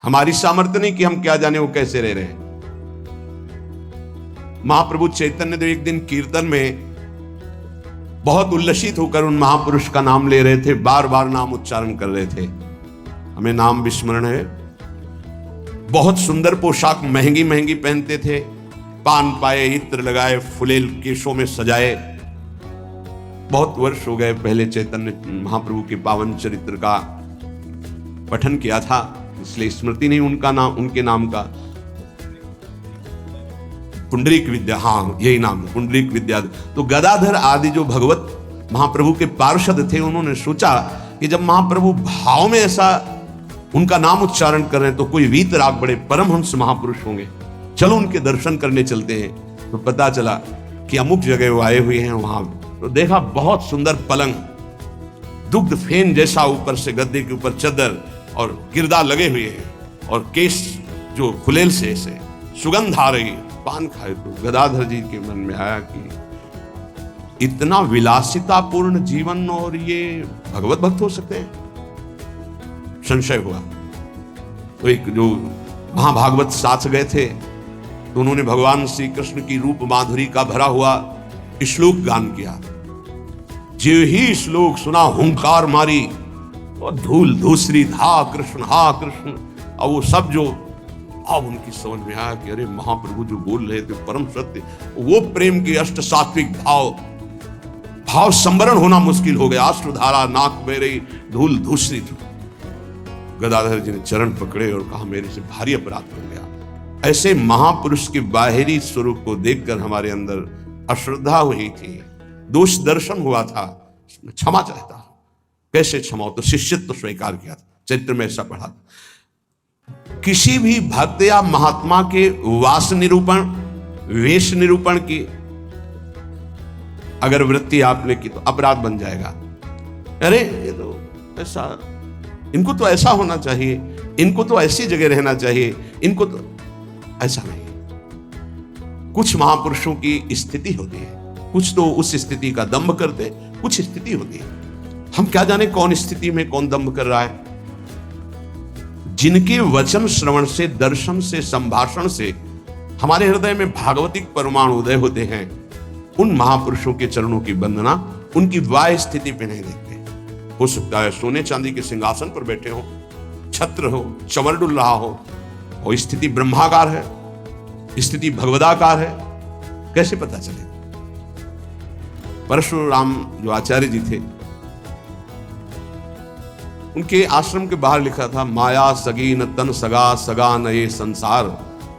हमारी सामर्थ्य नहीं कि हम क्या जाने वो कैसे रह रहे हैं। महाप्रभु चैतन्य देव एक दिन कीर्तन में बहुत उल्लसित होकर उन महापुरुष का नाम ले रहे थे, बार बार नाम उच्चारण कर रहे थे। हमें नाम विस्मरण है। बहुत सुंदर पोशाक महंगी महंगी पहनते थे, पान पाए, इत्र लगाए, फुलेल केशों में सजाए। बहुत वर्ष हो गए पहले चैतन्य महाप्रभु के पावन चरित्र का पठन किया था, इसलिए स्मृति नहीं उनका नाम, उनके नाम का। पुंडरीक विद्या, हाँ यही नाम है, पुंडरीक विद्या। तो गदाधर आदि जो भगवत महाप्रभु के पार्षद थे, उन्होंने सोचा कि जब महाप्रभु भाव में ऐसा उनका नाम उच्चारण कर रहे हैं तो कोई वीतराग बड़े परमहंस महापुरुष होंगे, चलो उनके दर्शन करने चलते हैं। तो पता चला कि अमुक जगह वो आए हुए हैं। वहां तो देखा बहुत सुंदर पलंग, दुग्ध फेन जैसा, ऊपर से गद्दे के ऊपर चद्दर और गिरदा लगे हुए हैं, और केश जो फुलेल से ऐसे सुगंध आ रही, पान खाए। तो गदाधर जी के मन में आया कि इतना विलासितापूर्ण जीवन और ये भगवत भक्त हो सकते हैं। संशय हुआ। तो एक जो महाभागवत साथ गए थे, तो उन्होंने भगवान श्री कृष्ण की रूप माधुरी का भरा हुआ श्लोक गान किया। जो ही श्लोक सुना हुंकार मारी और धूल धूसरी, हा कृष्ण हा कृष्ण। और वो सब जो अब उनकी समझ में आया कि अरे महाप्रभु जो बोल रहे थे परम सत्य, वो प्रेम के अष्ट सात्विक भाव संवरण होना मुश्किल हो गया। अश्रुधारा नाक बह रही, धूल धूसरी। गदाधर जी ने चरण पकड़े और कहा मेरे से भारी अपराध हो गया। ऐसे महापुरुष के बाहरी स्वरूप को देखकर हमारे अंदर अश्रद्धा हुई थी, दोष दर्शन हुआ था, क्षमा चाहता। कैसे क्षमा हो? तो शिष्यत्व स्वीकार किया था। चरित्र में ऐसा पढ़ा था। किसी भी भक्त या महात्मा के वास निरूपण, वेश निरूपण की अगर वृत्ति आपने की तो अपराध बन जाएगा। अरे ये तो ऐसा, इनको तो ऐसा होना चाहिए, इनको तो ऐसी जगह रहना चाहिए, इनको तो ऐसा नहीं। कुछ महापुरुषों की स्थिति होती है, कुछ तो उस स्थिति का दंभ करते, कुछ स्थिति होती है। हम क्या जाने कौन स्थिति में कौन दंभ कर रहा है। जिनके वचन श्रवण से, दर्शन से, संभाषण से हमारे हृदय में भागवतिक परमाणु उदय होते हैं, उन महापुरुषों के चरणों की वंदना उनकी वाह स्थिति पे नहीं देखते। हो सकता है सोने चांदी के सिंहासन पर बैठे हो, छत्र हो, चमर डुल रहा हो, और स्थिति ब्रह्माकार है, स्थिति भगवदाकार है, कैसे पता चले? परशुराम जो आचार्य जी थे, उनके आश्रम के बाहर लिखा था, माया सगी न तन सगा, सगा न ये संसार।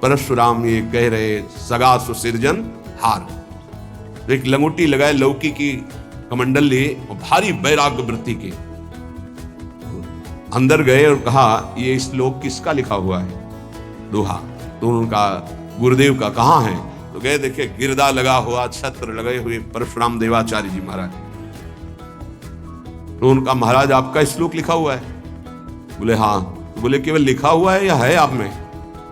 परशुराम ये कह रहे, सगा सुसिरजन हार। तो एक लंगोटी लगाए, लौकी की कमंडल लिए और भारी वैराग्य वृत्ति के अंदर गए और कहा ये श्लोक किसका लिखा हुआ है? दोहा। तो उनका गुरुदेव का कहाँ है? तो गए, देखे गिरदा लगा हुआ, छत्र लगे हुए परशुराम देवाचार्य जी महाराज। तो उनका, महाराज आपका श्लोक लिखा हुआ है? बोले हाँ। तो बोले केवल लिखा हुआ है या है आप में?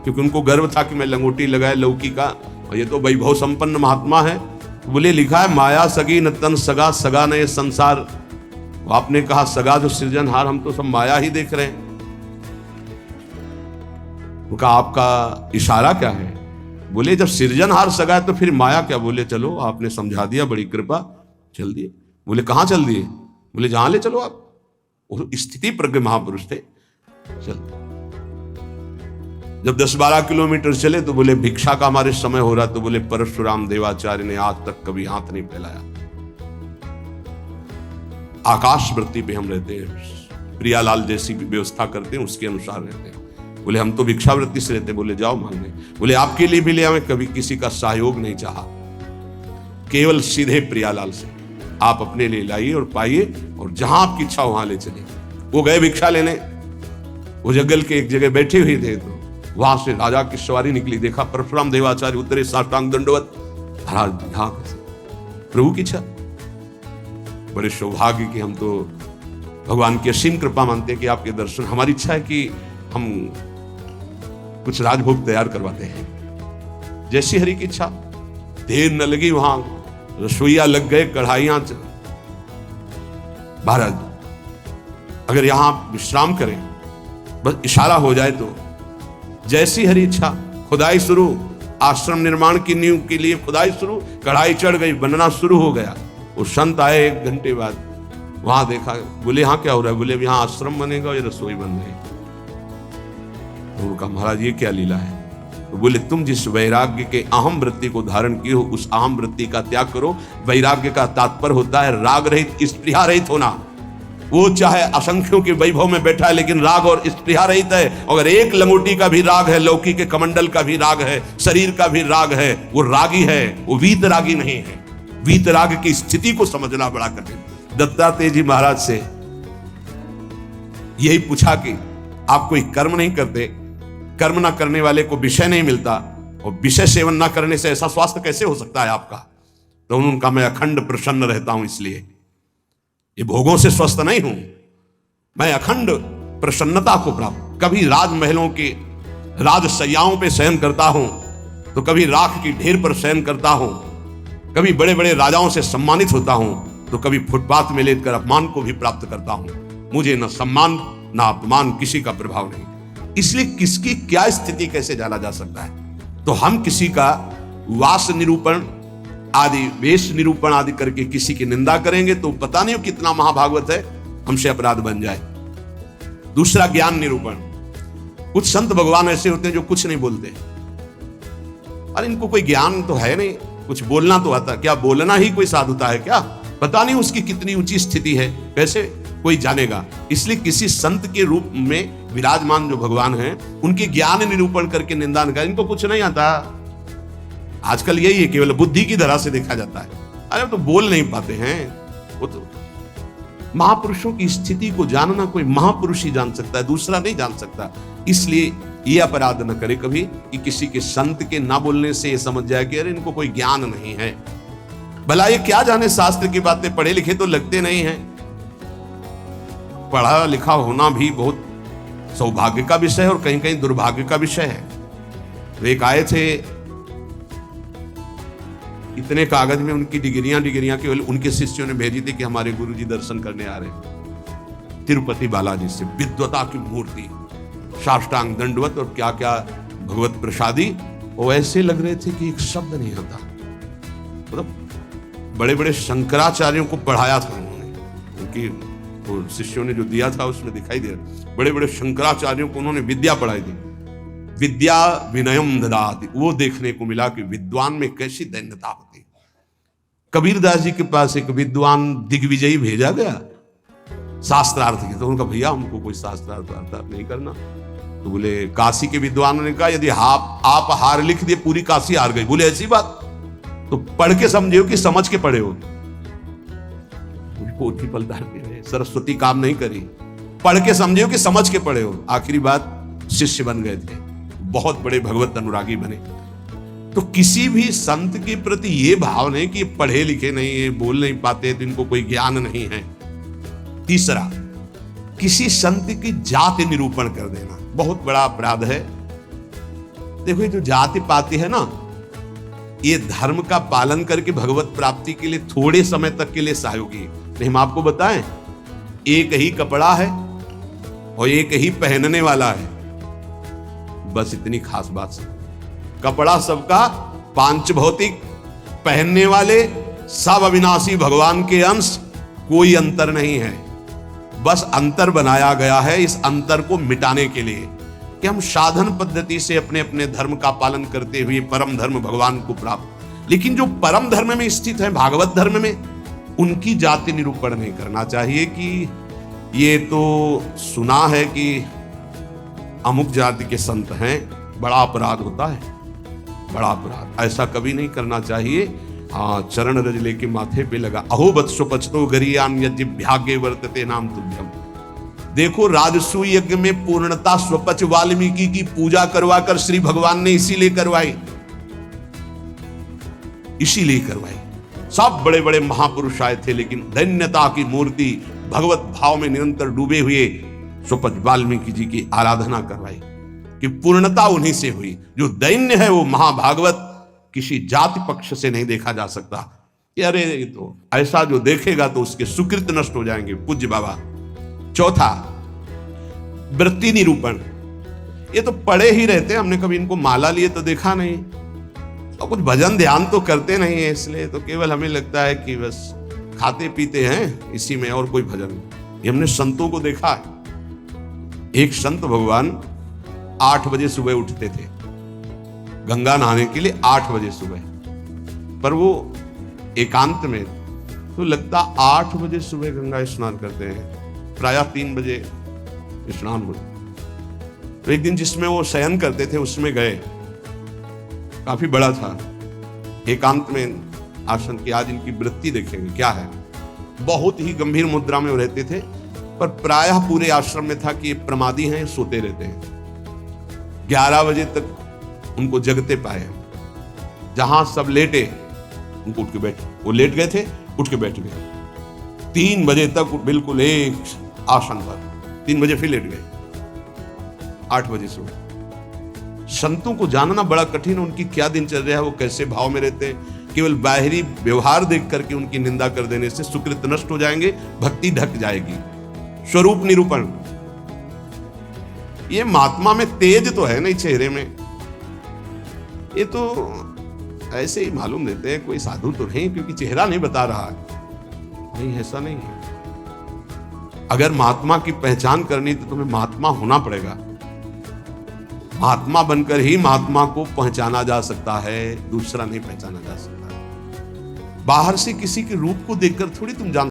क्योंकि उनको गर्व था कि मैं लंगोटी लगाए लौकी का, और ये तो वैभव संपन्न महात्मा है। तो बोले लिखा है माया सगी न तन सगा, सगा न ये संसार। आपने कहा सगा जो सृजनहार, हम तो सब माया ही देख रहे हैं। उनका आपका इशारा क्या है? बोले जब सृजनहार सगा है तो फिर माया क्या? बोले चलो आपने समझा दिया, बड़ी कृपा, चल दिए। बोले कहाँ चल दिए? बोले जहां ले चलो आप। वो स्थिति प्रज्ञ महापुरुष थे। चल जब 10-12 किलोमीटर चले तो बोले भिक्षा का हमारे समय हो रहा। तो बोले परशुराम देवाचार्य ने आज तक कभी हाथ नहीं फैलाया, आकाश वृत्ति पे हम रहते हैं, प्रियालाल जैसी व्यवस्था करते हैं उसके अनुसार रहते हैं। बोले हम तो भिक्षा वृत्ति से रहते। बोले जाओ मांगने। बोले आपके लिए भी ले आवे, कभी किसी का सहयोग नहीं चाहा, केवल सीधे प्रियालाल से आप अपने लिए लाइए और पाइए, और जहां आपकी इच्छा वहां ले चले। वो गए भिक्षा लेने, वो जंगल के एक जगह बैठे हुए थे, तो वहां से राजा की सवारी निकली। देखा परशुराम देवाचार्य उतरे, साष्टांग दंडवत। महाराज यहाँ कैसे? प्रभु की इच्छा। बड़े सौभाग्य की हम तो भगवान की असीम कृपा मानते हैं कि आपके दर्शन। हमारी इच्छा है कि हम कुछ राजभोग तैयार करवाते हैं, जैसी हरि की इच्छा। देर न लगी, वहां रसोईया लग गए, कढ़ाइयां। महाराज अगर यहां विश्राम करें, बस इशारा हो जाए तो जैसी हरी इच्छा, खुदाई शुरू, आश्रम निर्माण की नींव के लिए खुदाई शुरू, कढ़ाई चढ़ गई, बनना शुरू हो गया। वो संत आए 1 घंटे बाद, वहां देखा, बोले हाँ क्या हो रहा है? बोले यहाँ आश्रम बनेगा, ये रसोई बन रही। तो उनका महाराज ये क्या लीला है? तो बोले तुम जिस वैराग्य के अहम वृत्ति को धारण किए हो, उस अहम वृत्ति का त्याग करो। वैराग्य का तात्पर्य होता है राग रहित, स्पृहा रहित होना। वो चाहे असंख्यों के वैभव में बैठा है, लेकिन राग और स्पृहा रहित है। अगर एक लंगोटी का भी राग है, लौकी के कमंडल का भी राग है, शरीर का भी राग है, वो रागी है, वो वीतरागी नहीं है। वीतराग की स्थिति को समझना बड़ा कठिन। दत्तात्रेय जी महाराज से यही पूछा कि आप कोई कर्म नहीं करते, कर्म ना करने वाले को विषय नहीं मिलता, और विषय सेवन ना करने से ऐसा स्वास्थ्य कैसे हो सकता है आपका? तो उनका मैं अखंड प्रसन्न रहता हूं, इसलिए ये भोगों से स्वस्थ नहीं हूं, मैं अखंड प्रसन्नता को प्राप्त। कभी राजमहलों के राजसैयाओं पे शयन करता हूं, तो कभी राख की ढेर पर शयन करता हूं, कभी बड़े बड़े राजाओं से सम्मानित होता हूं, तो कभी फुटपाथ में लेटकर अपमान को भी प्राप्त करता हूं। मुझे न सम्मान न अपमान, किसी का प्रभाव नहीं। इसलिए किसकी क्या स्थिति कैसे जाना जा सकता है? तो हम किसी का वास निरूपण आदि, वेश निरूपण आदि करके किसी की निंदा करेंगे तो पता नहीं कितना महाभागवत है, हमसे अपराध बन जाए। दूसरा ज्ञान निरूपण। कुछ संत भगवान ऐसे होते हैं जो कुछ नहीं बोलते, अरे इनको कोई ज्ञान तो है नहीं, कुछ बोलना तो आता, क्या बोलना ही कोई साधुता है क्या? पता नहीं उसकी कितनी ऊंची स्थिति है, कैसे कोई जानेगा? इसलिए किसी संत के रूप में विराजमान जो भगवान हैं, उनके ज्ञान निरूपण करके निंदा न करें। इनको कुछ नहीं आता। आजकल यही है, केवल बुद्धि की तरह से देखा जाता है। अरे तो बोल नहीं पाते हैं। वो तो महापुरुषों की स्थिति को जानना कोई महापुरुष ही जान सकता है, दूसरा नहीं जान सकता। इसलिए ये अपराध न करे कभी कि किसी के संत के ना बोलने से ये समझ जाए कि अरे इनको कोई ज्ञान नहीं है। भला ये क्या जाने शास्त्र की बातें, पढ़े लिखे तो लगते नहीं हैं। पढ़ा लिखा होना भी बहुत सौभाग्य का विषय है और कहीं कहीं दुर्भाग्य का विषय है। तो एक आए थे, इतने कागज में उनकी डिग्रियां केवल उनके शिष्यों ने भेजी थी कि हमारे गुरुजी दर्शन करने आ रहे हैं। तिरुपति बालाजी से विद्वता की मूर्ति, साष्टांग दंडवत और क्या क्या भगवत प्रसादी। वो ऐसे लग रहे थे कि एक शब्द नहीं आता। मतलब बड़े बड़े शंकराचार्यों को पढ़ाया था उन्होंने, उनकी वो शिष्यों ने जो दिया था उसमें दिखाई दे रहा। बड़े बड़े शंकराचार्यों को उन्होंने विद्या पढ़ाई थी। विद्या विनयम ददाति, वो देखने को मिला कि विद्वान में कैसी दैन्यता होती। कबीरदास जी के पास एक विद्वान दिग्विजयी भेजा गया शास्त्रार्थ के, तो उनका भैया हमको कोई शास्त्रार्थ नहीं करना। तो बोले काशी के विद्वानों ने कहा यदि आप हार लिख दिए पूरी काशी हार गई। बोले ऐसी बात? तो पढ़ के समझे कि समझ के पढ़े हो? पोथी पलटा के सरस्वती काम नहीं करी, पढ़ के समझे कि समझ के पढ़े हो। आखिरी बात शिष्य बन गए थे, बहुत बड़े भगवत अनुरागी बने। तो किसी भी संत के प्रति ये भाव नहीं कि पढ़े लिखे नहीं है, बोल नहीं पाते, तो इनको कोई ज्ञान नहीं है। तीसरा, किसी संत की जाति निरूपण कर देना बहुत बड़ा अपराध है। देखो ये जो जाति पाति है ना, ये धर्म का पालन करके भगवत प्राप्ति के लिए थोड़े समय तक के लिए सहयोगी। नहीं, हम आपको बताएं, एक ही कपड़ा है और एक ही पहनने वाला है, बस इतनी खास बात है। कपड़ा सबका पांच भौतिक, पहनने वाले सब अविनाशी भगवान के अंश, कोई अंतर नहीं है। बस अंतर बनाया गया है इस अंतर को मिटाने के लिए कि हम साधन पद्धति से अपने अपने धर्म का पालन करते हुए परम धर्म भगवान को प्राप्त। लेकिन जो परम धर्म में स्थित है, भागवत धर्म में, उनकी जाति निरूपण नहीं करना चाहिए कि ये तो सुना है कि अमुक जाति के संत हैं। बड़ा अपराध होता है, बड़ा अपराध। ऐसा कभी नहीं करना चाहिए। हाँ, चरण रज लेके माथे पे लगा, अहो बत्सो पचतो गरियान यज्ञ भाग्य वर्तते नाम तुभ्यम। देखो राजसू यज्ञ में पूर्णता स्वपच वाल्मीकि की पूजा करवाकर श्री भगवान ने इसीलिए करवाई, इसीलिए करवाई। सब बड़े बड़े महापुरुष आए थे, लेकिन दैन्यता की मूर्ति भगवत भाव में निरंतर डूबे हुए स्वपच वाल्मीकि जी की आराधना करवाई कि पूर्णता उन्हीं से हुई। जो दैन्य है वो महाभागवत किसी जाति पक्ष से नहीं देखा जा सकता कि अरे तो ऐसा जो देखेगा तो उसके सुकृत नष्ट हो जाएंगे। पूज्य बाबा। चौथा, वृत्ति निरूपण। ये तो पड़े ही रहते, हमने कभी इनको माला लिए तो देखा नहीं, और कुछ भजन ध्यान तो करते नहीं है, इसलिए तो केवल हमें लगता है कि बस खाते पीते हैं इसी में, और कोई भजन नहीं। ये हमने संतों को देखा है। एक संत भगवान 8 बजे सुबह उठते थे गंगा नहाने के लिए, 8 बजे सुबह, पर वो एकांत में, तो लगता 8 बजे सुबह गंगा स्नान करते हैं, प्रायः 3 बजे स्नान होता। तो एक दिन जिसमें वो शयन करते थे उसमें गए, काफी बड़ा था, एकांत में आसन की, आज इनकी वृत्ति देखेंगे क्या है। बहुत ही गंभीर मुद्रा में वो रहते थे, पर प्रायः पूरे आश्रम में था कि ये प्रमादी हैं, सोते रहते हैं। 11 बजे तक उनको जगते पाए, जहां सब लेटे उनको उठ के बैठे, वो लेट गए थे, उठ के बैठ गए। 3 बजे तक बिल्कुल एक आसन पर, 3 बजे फिर लेट गए, 8 बजे सुबह। संतों को जानना बड़ा कठिन है, उनकी क्या दिनचर्या है, वो कैसे भाव में रहते हैं। केवल बाहरी व्यवहार देख करके उनकी निंदा कर देने से सुकृत नष्ट हो जाएंगे, भक्ति ढक जाएगी। स्वरूप निरूपण, ये महात्मा में तेज तो है नहीं चेहरे में, ये तो ऐसे ही मालूम देते हैं, कोई साधु तो नहीं, क्योंकि चेहरा नहीं बता रहा है। नहीं, ऐसा नहीं है। अगर महात्मा की पहचान करनी तो तुम्हें महात्मा होना पड़ेगा। महात्मा बनकर ही महात्मा को पहचाना जा सकता है, दूसरा नहीं पहचाना जा सकता। बाहर से किसी के रूप को देखकर थोड़ी तुम जान